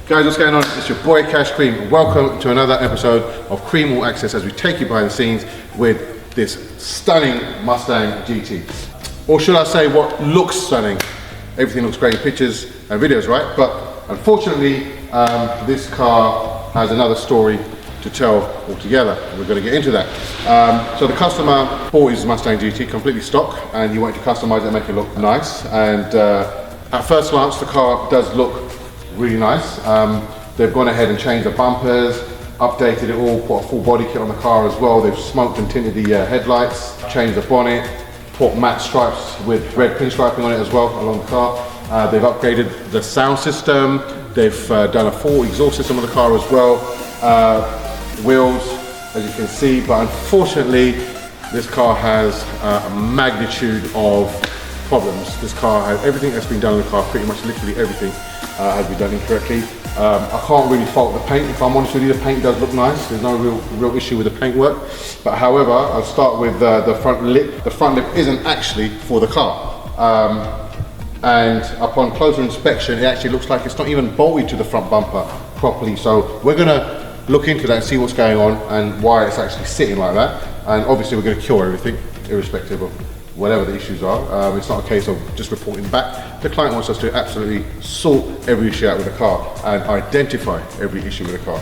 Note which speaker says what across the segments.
Speaker 1: Guys, what's going on? It's your boy Cash Cream. Welcome to another episode of Cream All Access as we take you behind the scenes with this stunning Mustang GT. Or should I say what looks stunning? Everything looks great in pictures and videos, right? But unfortunately, this car has another story to tell altogether. We're going to get into that. So the customer bought his Mustang GT completely stock and he wanted to customize it and make it look nice. And at first glance, the car does look really nice. They've gone ahead and changed the bumpers, updated it all, put a full body kit on the car as well. They've smoked and tinted the headlights, changed the bonnet, put matte stripes with red pinstriping on it as well along the car. They've upgraded the sound system. They've done a full exhaust system on the car as well. Wheels, as you can see, but unfortunately this car has a magnitude of problems. This car has everything that's been done in the car, pretty much literally everything has been done incorrectly. I can't really fault the paint. If I'm honest with you, the paint does look nice. There's no real issue with the paint work. But however, I'll start with the front lip. The front lip isn't actually for the car. And upon closer inspection, it actually looks like it's not even bolted to the front bumper properly. So we're gonna look into that and see what's going on and why it's actually sitting like that. And obviously we're gonna cure everything, irrespective of whatever the issues are. It's not a case of just reporting back. The client wants us to absolutely sort every issue out with the car and identify every issue with the car.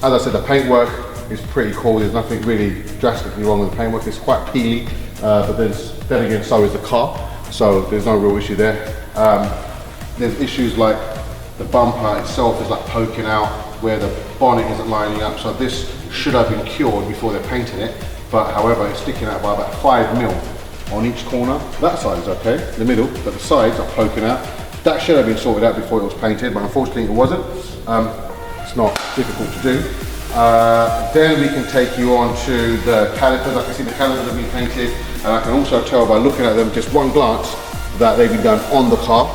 Speaker 1: As I said, the paintwork is pretty cool. There's nothing really drastically wrong with the paintwork. It's quite peely, but then again, so is the car. So there's no real issue there. There's issues like the bumper itself is like poking out where the bonnet isn't lining up. So this should have been cured before they're painting it. But however, it's sticking out by about 5 mil on each corner. That side is okay, the middle, but the sides are poking out. That should have been sorted out before it was painted, but unfortunately it wasn't. It's not difficult to do. Then we can take you on to the calipers. I can see the calipers have been painted, and I can also tell by looking at them just one glance that they've been done on the car.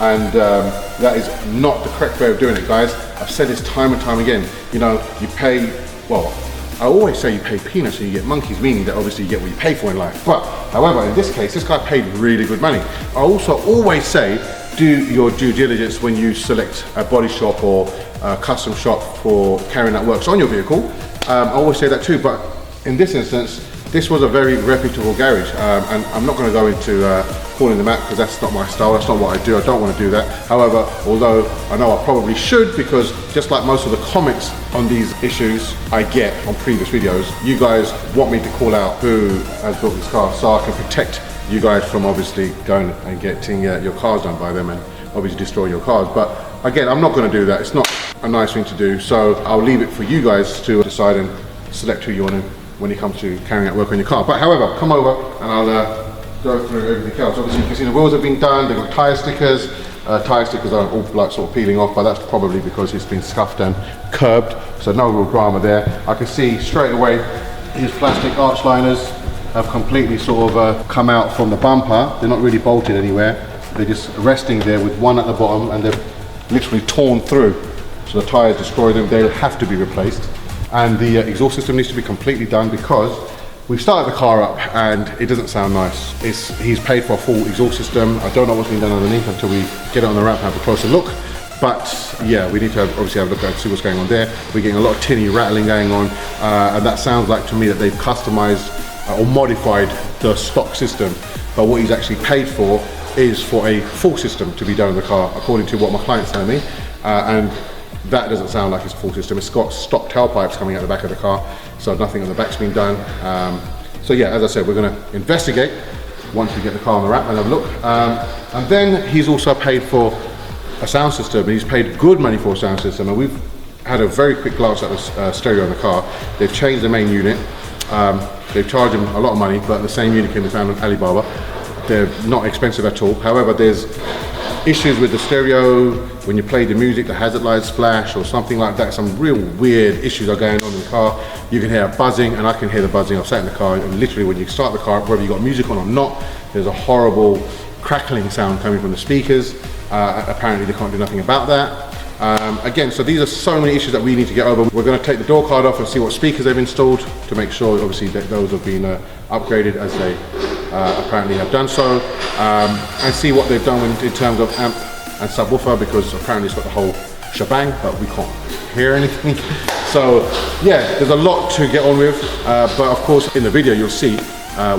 Speaker 1: And that is not the correct way of doing it, guys. I've said this time and time again. You know, you pay, well, I always say you pay peanuts and you get monkeys, meaning that obviously you get what you pay for in life. But however, in this case, this guy paid really good money. I also always say, do your due diligence when you select a body shop or a custom shop for carrying out works on your vehicle. I always say that too, but in this instance, this was a very reputable garage, and I'm not going to go into calling them out because that's not my style, that's not what I do, I don't want to do that. However, although I know I probably should, because just like most of the comments on these issues I get on previous videos, you guys want me to call out who has built this car so I can protect you guys from obviously going and getting your cars done by them and obviously destroy your cars. But again, I'm not going to do that. It's not a nice thing to do, so I'll leave it for you guys to decide and select who you want to when it comes to carrying out work on your car. But however, come over and I'll go through everything else. Obviously you can see the wheels have been done, they've got tyre stickers. Tyre stickers are all like sort of peeling off, but that's probably because it's been scuffed and curbed, so no real drama there. I can see straight away his plastic arch liners have completely sort of come out from the bumper. They're not really bolted anywhere. They're just resting there with one at the bottom and they've literally torn through. So the tyres destroyed them, they'll have to be replaced. And the exhaust system needs to be completely done because we've started the car up and it doesn't sound nice. He's paid for a full exhaust system. I don't know what's been done underneath until we get it on the ramp and have a closer look. But yeah, we need to obviously have a look at see what's going on there. We're getting a lot of tinny rattling going on, and that sounds like to me that they've customized or modified the stock system. But what he's actually paid for is for a full system to be done in the car, according to what my client's telling me. And that doesn't sound like it's a full system. It's got stock tailpipes coming out the back of the car, so nothing on the back's been done. So yeah, as I said, we're going to investigate once we get the car on the ramp and have a look. And then he's also paid for a sound system, and he's paid good money for a sound system. And we've had a very quick glance at the stereo in the car. They've changed the main unit. They've charged him a lot of money, but the same unit can be found on Alibaba. They're not expensive at all. However, there's issues with the stereo. When you play the music, the hazard lights flash or something like that. Some real weird issues are going on in the car. You can hear buzzing, and I can hear the buzzing. I've sat in the car, and literally when you start the car, whether you've got music on or not, there's a horrible crackling sound coming from the speakers. Apparently they can't do nothing about that. Again, so these are so many issues that we need to get over. We're going to take the door card off and see what speakers they've installed to make sure obviously that those have been upgraded as they apparently have done so, and see what they've done in terms of amp and subwoofer, because apparently it's got the whole shebang, but we can't hear anything. So yeah, there's a lot to get on with, but of course in the video you'll see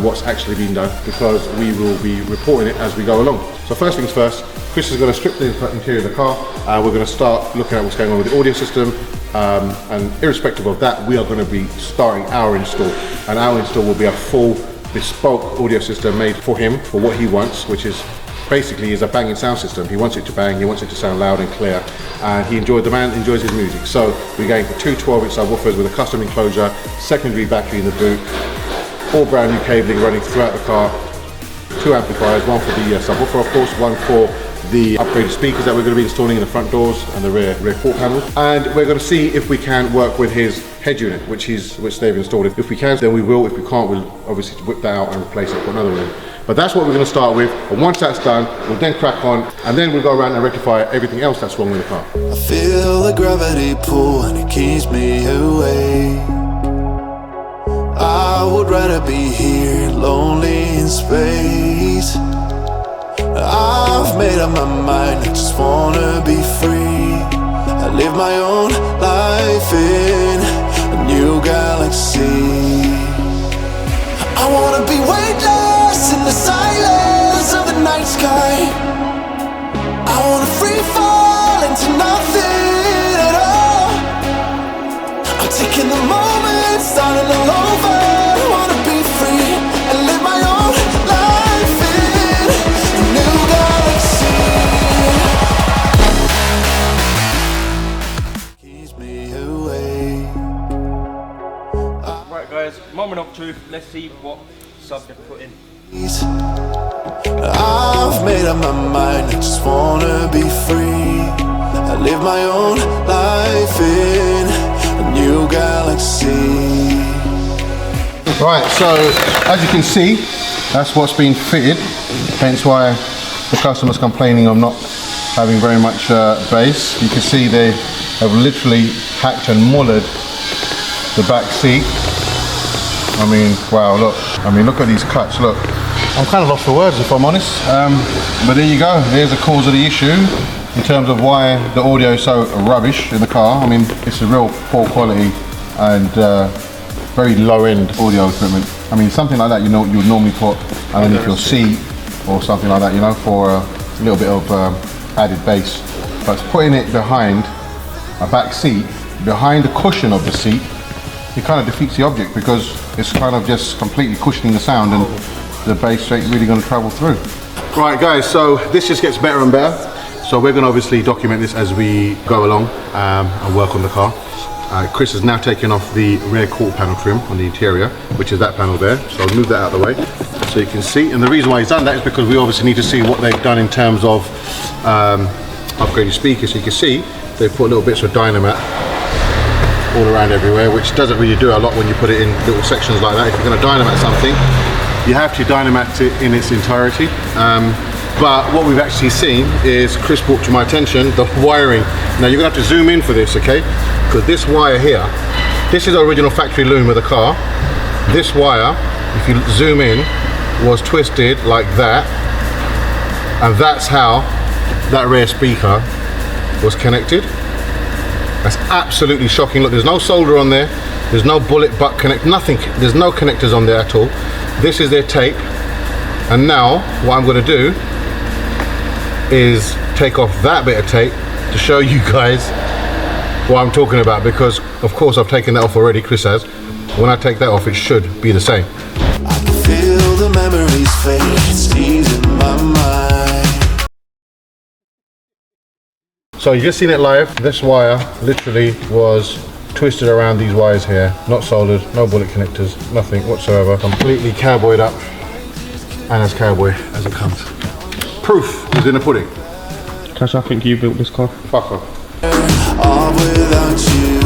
Speaker 1: what's actually been done, because we will be reporting it as we go along. So first things first, Chris is going to strip the interior of the car. We're going to start looking at what's going on with the audio system, and irrespective of that, we are going to be starting our install, and our install will be a full bespoke audio system made for him, for what he wants, which is basically is a banging sound system. He wants it to bang, he wants it to sound loud and clear, and the man enjoys his music. So we're going for two 12-inch subwoofers with a custom enclosure, secondary battery in the boot, all brand new cabling running throughout the car, two amplifiers, one for the subwoofer of course, one for the upgraded speakers that we're going to be installing in the front doors and the rear port panels. And we're going to see if we can work with his head unit, which they've installed. If we can, then we will. If we can't, we'll obviously whip that out and replace it, put another one in. But that's what we're going to start with, and once that's done, we'll then crack on, and then we'll go around and rectify everything else that's wrong with the car.
Speaker 2: I feel the gravity pull and it keeps me away. I would rather be here, lonely in space. I've made up my mind, I just wanna be free. I live my own life in a new galaxy. I wanna be weightless in the silence of the night sky. I wanna free fall into nothing at all. I'm taking the moment, starting all over. I wanna be free and live my own life in a new galaxy. Keeps me away.
Speaker 3: Right guys, moment of truth, let's see what sub they've put in.
Speaker 2: I've made up my mind, I just wanna be free. I live my own life in a new galaxy.
Speaker 1: Right, so as you can see, that's what's been fitted, hence why the customer's complaining of not having very much bass. You can see they have literally hacked and mullered the back seat. I mean, wow, look. I mean, look at these cuts, look. I'm kind of lost for words if I'm honest. But there you go, there's the cause of the issue in terms of why the audio is so rubbish in the car. I mean, it's a real poor quality and very low-end audio equipment. I mean, something like that, you know, you would normally put underneath your seat or something like that, you know, for a little bit of added bass. But putting it behind a back seat, behind the cushion of the seat, it kind of defeats the object, because it's kind of just completely cushioning the sound and the bass ain't really going to travel through. Right guys, so this just gets better and better. So we're going to obviously document this as we go along and work on the car. Chris has now taken off the rear quarter panel trim on the interior, which is that panel there. So I'll move that out of the way so you can see. And the reason why he's done that is because we obviously need to see what they've done in terms of upgraded speakers. So you can see they've put little bits of Dynamat all around everywhere, which doesn't really do a lot when you put it in little sections like that. If you're going to Dynamat something, you have to Dynamat it in its entirety. But what we've actually seen is Chris brought to my attention the wiring. Now you're going to have to zoom in for this, okay? Because this wire here, this is the original factory loom of the car. This wire, if you zoom in, was twisted like that, and that's how that rear speaker was connected. That's absolutely shocking. Look, there's no solder on there, there's no bullet butt connect, nothing, there's no connectors on there at all. This is their tape, and now what I'm going to do is take off that bit of tape to show you guys what I'm talking about, because of course I've taken that off already, Chris has. When I take that off, it should be the same.
Speaker 2: I can feel the memories fade, it's easing my mind.
Speaker 1: So you've just seen it live. This wire literally was twisted around these wires here, not soldered, no bullet connectors, nothing whatsoever. Completely cowboyed up, and as cowboy as it comes. Proof is in the pudding.
Speaker 3: Cash, I think you built this car.
Speaker 1: Fuck off.
Speaker 2: All without you.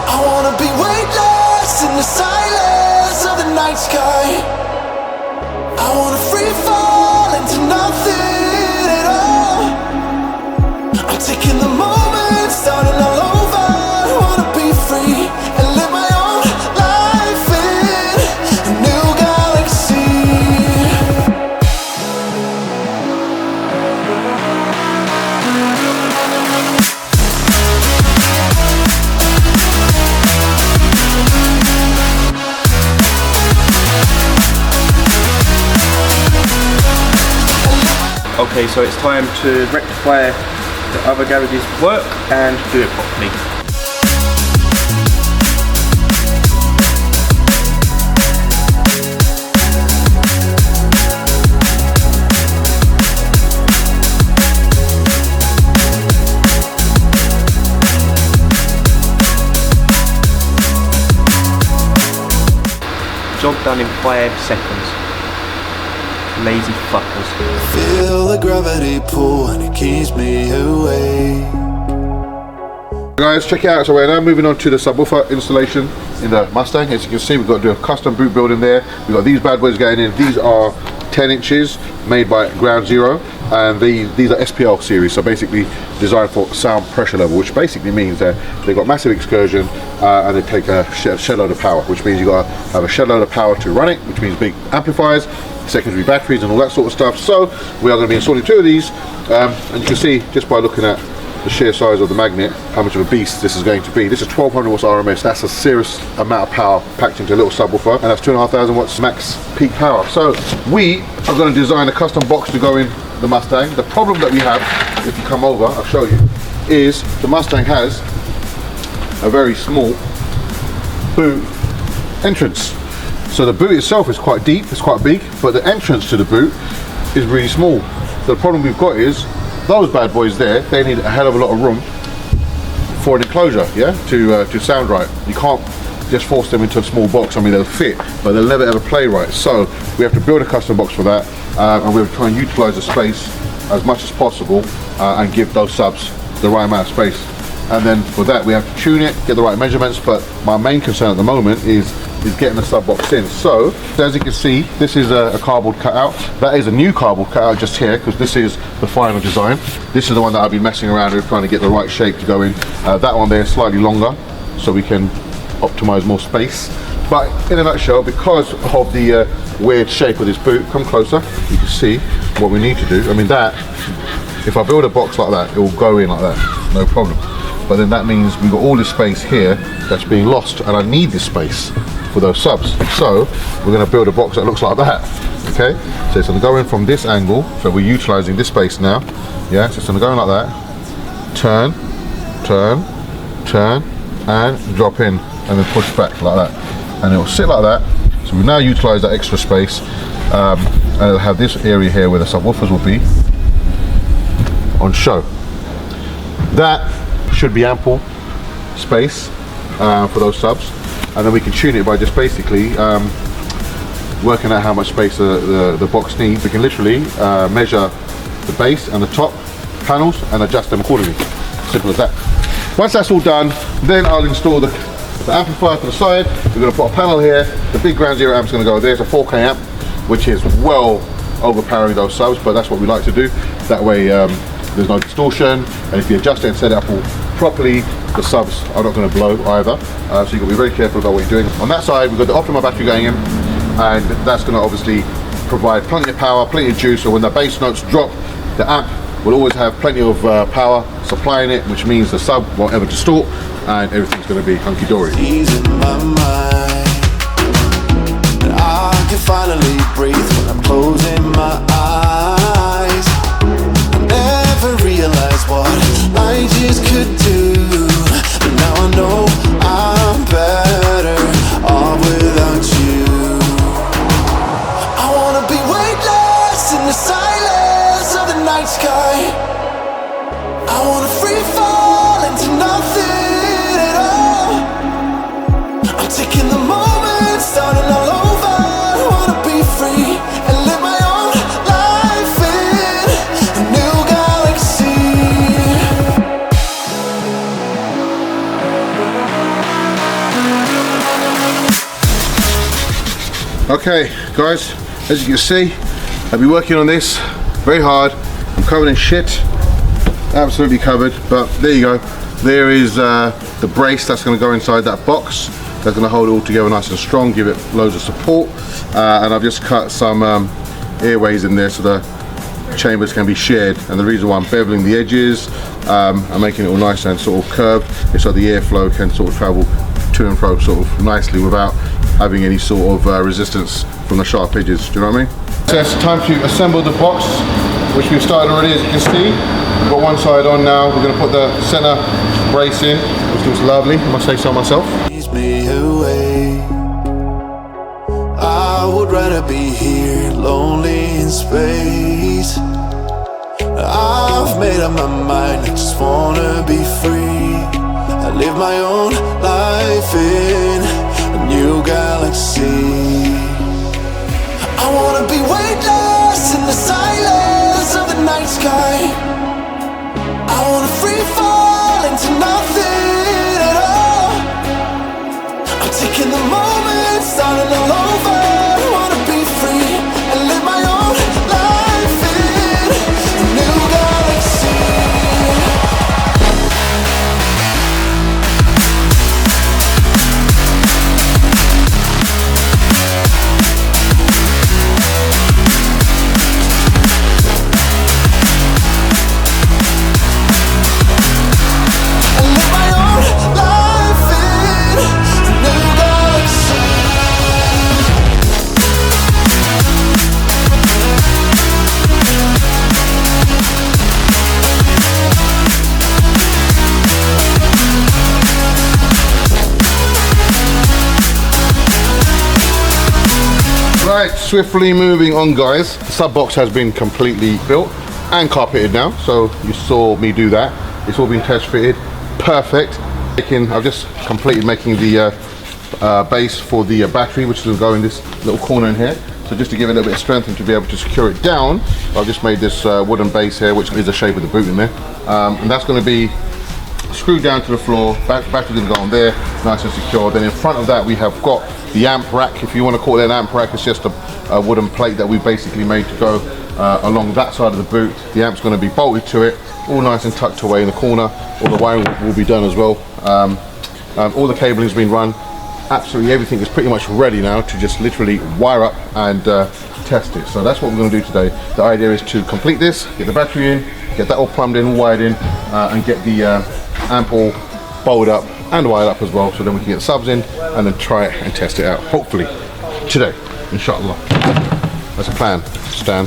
Speaker 2: I wanna be weightless in the silence of the night sky. I wanna free fall into nothing at all. I'm taking the moment, starting all over. I wanna be free and live my own life in a new galaxy.
Speaker 3: Okay, so it's time to rectify the other garage's work and do it properly. Job done in 5 seconds. Lazy fuckers.
Speaker 2: Feel the gravity pull and it keeps me away.
Speaker 1: Guys, check it out. So we're now moving on to the subwoofer installation in the Mustang. As you can see, we've got to do a custom boot build in there. We've got these bad boys going in. These are 10 inches made by Ground Zero, and these are SPL series, so basically designed for sound pressure level, which basically means that they've got massive excursion and they take a shed load of power, which means you've got to have a shed load of power to run it, which means big amplifiers, secondary batteries and all that sort of stuff. So we are going to be installing 2 of these, and you can see just by looking at the sheer size of the magnet how much of a beast this is going to be. This is 1200 watts RMS. That's a serious amount of power packed into a little subwoofer, and that's 2,500 watts max peak power. So we are going to design a custom box to go in the Mustang. The problem that we have, if you come over, I'll show you, is the Mustang has a very small boot entrance. So the boot itself is quite deep, it's quite big, but the entrance to the boot is really small. So the problem we've got is those bad boys there, they need a hell of a lot of room for an enclosure, yeah, to sound right. You can't just force them into a small box. I mean, they'll fit, but they'll never ever play right. So we have to build a custom box for that, and we'll try and utilize the space as much as possible and give those subs the right amount of space. And then for that, we have to tune it, get the right measurements. But my main concern at the moment is getting the sub box in. So as you can see, this is a cardboard cutout. That is a new cardboard cutout just here, because this is the final design. This is the one that I've been messing around with, trying to get the right shape to go in. That one there is slightly longer, so we can optimize more space. But in a nutshell, because of the weird shape of this boot, come closer, you can see what we need to do. I mean, that, if I build a box like that, it will go in like that, no problem. But then that means we've got all this space here that's being lost, and I need this space for those subs. So we're going to build a box that looks like that. Okay, so it's going to go in from this angle, so we're utilizing this space now. Yeah, so it's going to go in like that, turn, and drop in, and then push back like that, and it will sit like that. So we now utilize that extra space, and it'll have this area here where the subwoofers will be on show. That should be ample space for those subs, and then we can tune it by just basically working out how much space the box needs. We can literally measure the base and the top panels and adjust them accordingly. Simple as that. Once that's all done, then I'll install the amplifier to the side. We're going to put a panel here. The big Ground Zero amp's going to go there. It's a 4K amp, which is well overpowering those subs, but that's what we like to do. That way there's no distortion, and if you adjust it and set it up all properly, the subs are not going to blow either. So you've got to be very careful about what you're doing. On that side, we've got the optimal battery going in, and that's going to obviously provide plenty of power, plenty of juice, so when the bass notes drop, the amp will always have plenty of power supplying it, which means the sub won't ever distort, and everything's going to be hunky-dory.
Speaker 2: Ease in my mind, and I can finally breathe when I'm closing my eyes. I never realized what I just could do, but now I know I'm better off without you. I wanna be weightless in the silence of the night sky. I wanna free fall into nothing at all. I'm taking the moment, starting all over. I wanna be free and live my own life in a new galaxy.
Speaker 1: Okay, guys, as you can see, I've been working on this very hard. I'm covered in shit, absolutely covered, but there you go. There is the brace that's going to go inside that box. That's going to hold it all together nice and strong, give it loads of support. And I've just cut some airways in there so the chambers can be shared. And the reason why I'm beveling the edges and making it all nice and sort of curved is so the airflow can sort of travel to and fro sort of nicely without having any sort of resistance from the sharp edges. Do you know what I mean? So it's time to assemble the box. which we've started already, as you can see. We've got one side on now. We're going to put the center brace in, which looks lovely, I must say so myself.
Speaker 2: Keeps me away. I would rather be here, lonely in space. I've made up my mind, I just wanna be free. I live my own life in a new galaxy. I wanna be weightless in the silence of the night sky. I wanna free fall into nothing at all. I'm taking the moment, starting all over. I wanna be free and live my own life in a new galaxy.
Speaker 1: Right, swiftly moving on, guys. The sub box has been completely built and carpeted now, so you saw me do that. It's all been test fitted, perfect. I've just completed making the base for the battery, which will go in this little corner in here. So just to give it a little bit of strength and to be able to secure it down, I've just made this wooden base here, which is the shape of the boot in there. And that's going to be screwed down to the floor. Battery's going to go on there, nice and secure. Then in front of that we have got the amp rack, if you want to call it an amp rack. It's just a wooden plate that we basically made to go along that side of the boot. The amp's going to be bolted to it, all nice and tucked away in the corner. All the wiring will be done as well. All the cabling's been run. Absolutely everything is pretty much ready now to just literally wire up and test it. So that's what we're going to do today. The idea is to complete this, get the battery in, get that all plumbed in, wired in, and get the amp all bolted up and wired up as well, so then we can get the subs in and then try it and test it out, hopefully today, inshallah. That's a plan, Stan,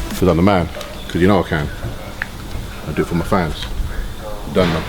Speaker 1: because I'm the man, because you know I can. I do it for my fans. Done now.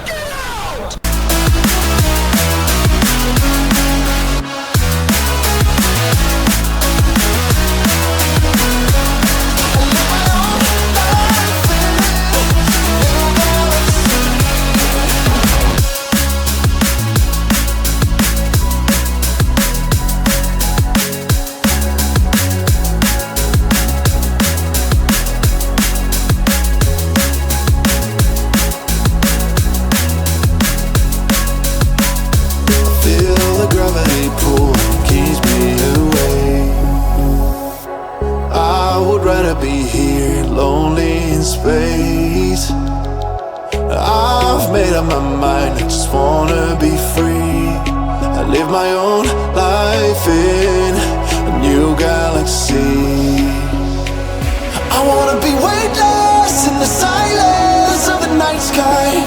Speaker 2: Be here, lonely in space. I've made up my mind, I just wanna be free. I live my own life in a new galaxy. I wanna be weightless in the silence of the night sky.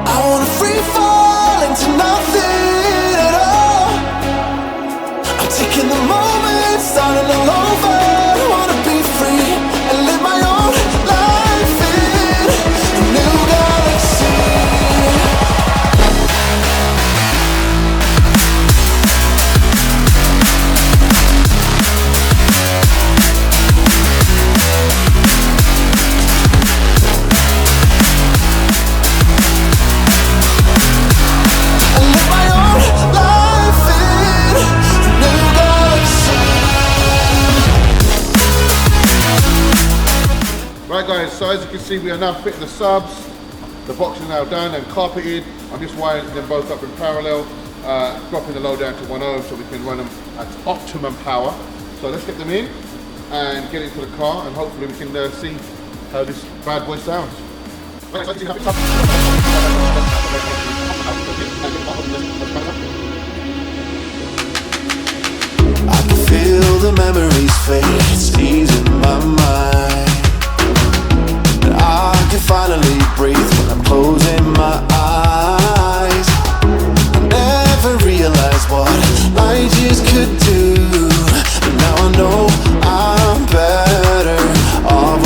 Speaker 2: I wanna free fall into nothing at all. I'm taking the moment, starting all over. And live my own life in a new galaxy. And live my own life in a new galaxy.
Speaker 1: Right guys, so as you can see we are now fitting the subs. The box is now done and carpeted. I'm just wiring them both up in parallel, dropping the load down to 1 ohm so we can run them at optimum power. So let's get them in and get into the car and hopefully we can see how this bad boy sounds. Right, so let's see how
Speaker 2: I can feel the memories fade, it's easing my mind. I can finally breathe when I'm closing my eyes. I never realized what I just could do, but now I know I'm better off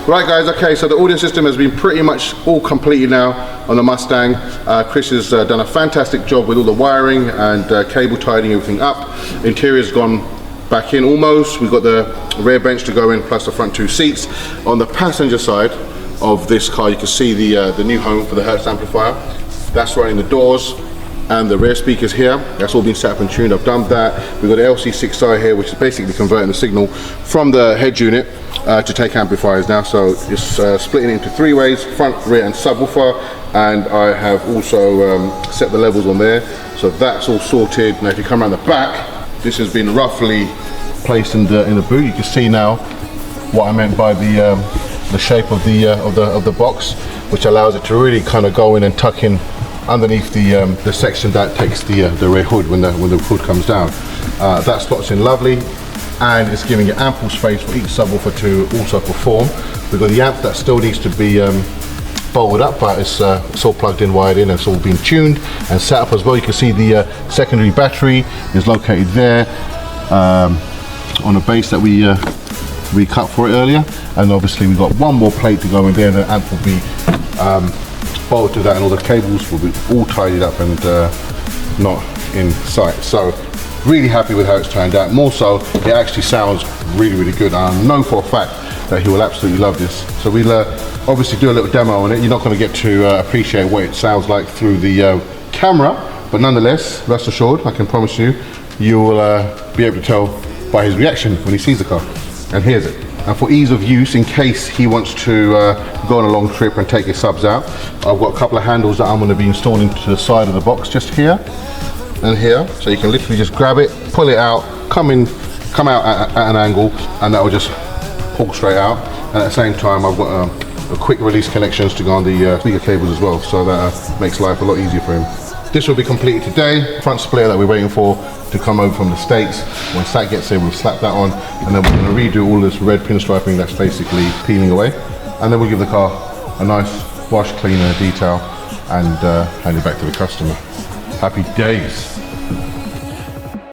Speaker 1: Right guys, okay, so the audio system has been pretty much all completed now on the Mustang. Chris has done a fantastic job with all the wiring and cable tidying everything up. Interior's gone back in almost. We've got the rear bench to go in plus the front 2 seats. On the passenger side of this car you can see the new home for the Hertz amplifier. That's running the doors and the rear speakers here. That's all been set up and tuned. I've done that. We've got the LC6i here, which is basically converting the signal from the head unit to take amplifiers now. So it's splitting it into 3 ways, front, rear and subwoofer. And I have also set the levels on there. So that's all sorted. Now if you come around the back, this has been roughly placed in the boot. You can see now what I meant by the shape of the box, which allows it to really kind of go in and tuck in underneath the section that takes the rear hood when the hood comes down. That slots in lovely, and it's giving it ample space for each subwoofer to also perform. We've got the amp that still needs to be bolted up, but it's all plugged in, wired in, and it's all been tuned and set up as well. You can see the secondary battery is located there on a base that we cut for it earlier, and obviously we've got one more plate to go in there, and the amp will be bolted to that, and all the cables will be all tidied up and not in sight. So really happy with how it's turned out. More so, it actually sounds really good, and I know for a fact that he will absolutely love this. So we'll obviously do a little demo on it. You're not going to get to appreciate what it sounds like through the camera, but nonetheless, rest assured, I can promise you, you will be able to tell by his reaction when he sees the car and hears it. And for ease of use, in case he wants to go on a long trip and take his subs out, I've got a couple of handles that I'm going to be installing to the side of the box, just here and here. So you can literally just grab it, pull it out, come out at an angle, and that will just pull straight out. And at the same time, I've got a quick release connections to go on the speaker cables as well, so that makes life a lot easier for him. This will be completed today. Front splitter that we're waiting for to come over from the States. Once that gets here, we'll slap that on, and then we're going to redo all this red pinstriping that's basically peeling away, and then we'll give the car a nice wash, clean and detail, and hand it back to the customer. Happy days.